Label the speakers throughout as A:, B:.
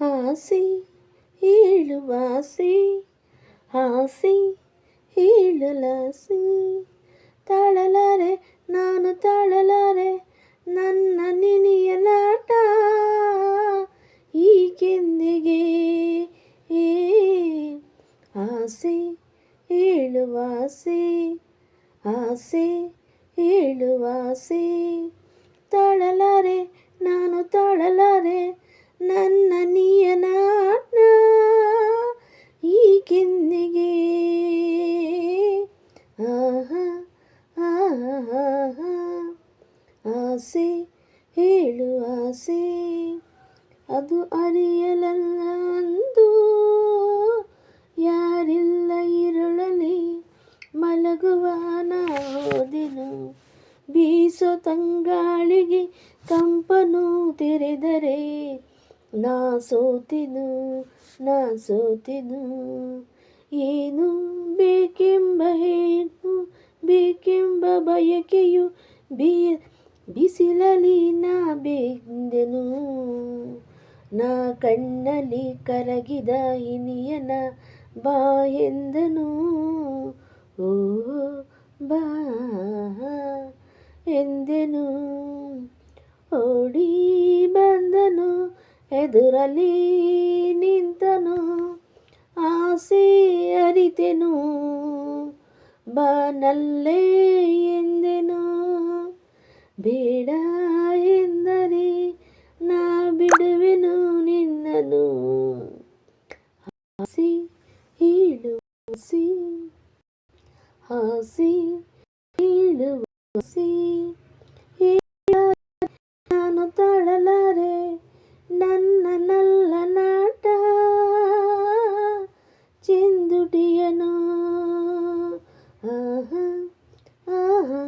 A: ಆಸೆ ಹೇಳುವಾಸೆ, ಆಸೆ ಹೇಳಲಾಸೆ, ತಾಳಲಾರೆ ನಾನು ತಾಳಲಾರೆ ನನ್ನ ನಿನಿಯ ನಾಟ ಈಗೆಂದಿಗೆ. ಆಸೆ ಹೇಳುವಾಸೆ, ಆಸೆ ಹೇಳುವಾಸೆ, ತಾಳಲಾರೆ ನಾನು ತಾಳಲಾರೆ ನನ್ನ ನಿಯನಾಟ ಈಗೆಂದಿಗೆ. ಆಹಾ ಆಹಾ ಆಸೆ ಹೇಳುವಾಸೆ, ಅದು ಅರಿಯಲಲ್ಲ ಅಂದು ಯಾರಿಲ್ಲ ಇರುಳಲಿ ಮಲಗುವ ನಾ ಹೋದೆನು. ಬೀಸೋ ತಂಗಾಳಿಗೆ ಕಂಪನು ತೆರೆದರೆ ನಾ ಸೋತೆನು, ನಾ ಸೋತೆನು. ಏನು ಬೇಕೆಂಬ ಏನು ಬೇಕೆಂಬ ಬಯಕೆಯು ಬಿಸಿಲಲಿ ನಾ ಬೆಂದೆನು. ನಾ ಕಣ್ಣಲ್ಲಿ ಕರಗಿದ ಇನಿಯನ ಬಾ ಎಂದನು. ಓ ಬಾ ಎಂದೆನು. ಓಡಿ ಬಂದನು, ಎದುರಲ್ಲಿ ನಿಂತನು. ಆಸೆ ಅರಿತೆನು, ಬಾನಲ್ಲೇ ಎಂದೆನು. ಬೇಡ ಎಂದರೆ ನಾ ಬಿಡುವೆನು ನಿನ್ನನು. ಆಸೆ ಹೇಳುವಾಸೆ, ಆಸೆ ಹೇಳುವಾಸೆ, ನಾನು ತಾಳಲಾರೆ ನನ್ನ ನಲ್ಲ ನಾಟ ಚೆಂದುಟಿಯನು. ಆಹಾ ಆಹಾ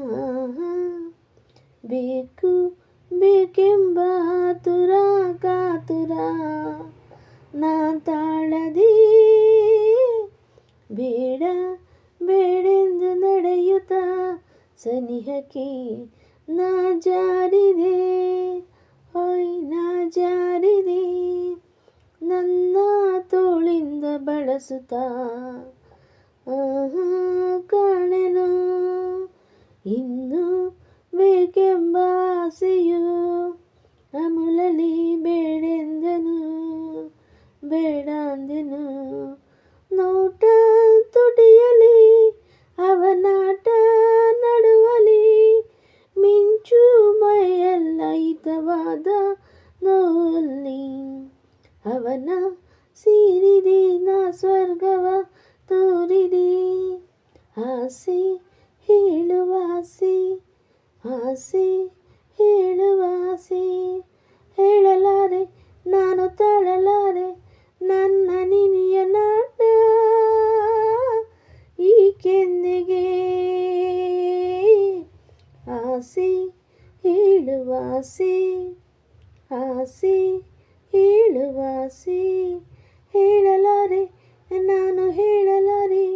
A: ಬೇಕು ಬೇಕೆಂಬ ಆತುರ ಕಾತುರ ನಾ ತಾಳದೆ. ಬೇಡ ಬೇಡೆಂದು ನಡೆಯುತ್ತ ಸನಿಹಕ್ಕೆ ನಾ ಜಾರಿದೆ. ಹೊಯ್ ನಾ ಜಾರಿದೆ, ನನ್ನ ತೋಳಿಂದ ಬಳಸುತ್ತಾ ಕಾಣೆನು. ಇನ್ನು ಬೇಕೆಂಬ ಆಸೆಯು ಅಮುಲಲಿ ಬೇಡೆಂದನು, ಬೇಡ ಅಂದೆನು. ನೋಟ ತುಟಿಯಲಿ ಅವನಾಟ ನಡುವಲಿ ಮಿಂಚು ಮೈಯೆಲ್ಲ ಹಿತವಾದ ನೋವಲ್ಲಿ ಅವನ ಸೇರಿದೆ ನಾ ಸ್ವರ್ಗವ ತೋರಿದೆ. ಆಸೆ ಹೇಳುವಾಸೆ, ಆಸೆ ಹೇಳುವಾಸೆ, ಹೇಳಲಾರೆ ನಾನು ತಾಳಲಾರೆ ನನ್ನ ನಿನಿಯ ನಾಟ ಈಗೆಂದಿಗೆ. ಆಸೆ ಹೇಳುವಾಸೆ, ಆಸೆ ಹೇಳುವಾಸೆ, ಹೇಳಲಾರೆ ನಾನು ಹೇಳಲಾರೆ.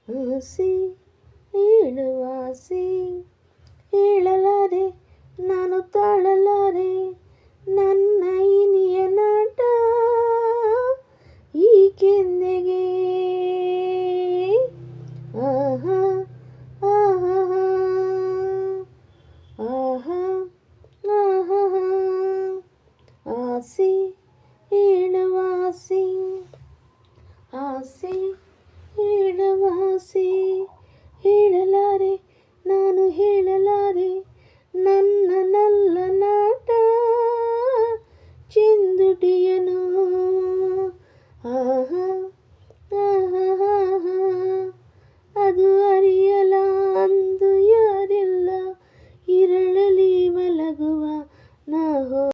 A: ಆಸೆ ಹೇಳುವಾಸೆ, ಹೇಳಲಾರೆ ನಾನು ತಾಳಲಾರೆ ನನ್ನ ಇನಿಯ ನಾಟ ಈಗೆಂದಿಗೆ. ಆಹಾ ಆಹಾ ಆಹಾ ಆಹಾ ಆಸೆ ಹೇಳುವಾಸೆ, ಆಸೆ